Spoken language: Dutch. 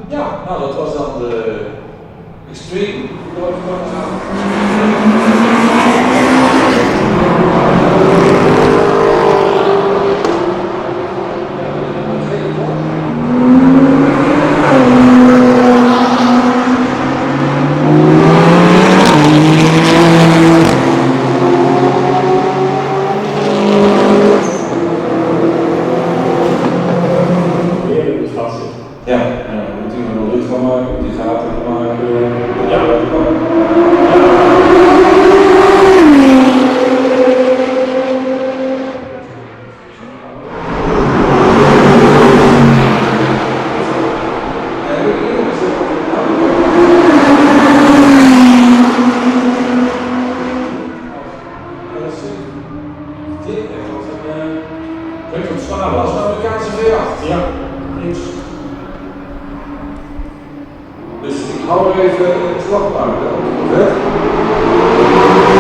Ja, nou dat was dan de Extreme. Ja, we moeten hier een lucht van maken, die gaten gaan maken. Dat was een Amerikaanse V8. Ja, niks. Dus ik hou er even het slagpunt op.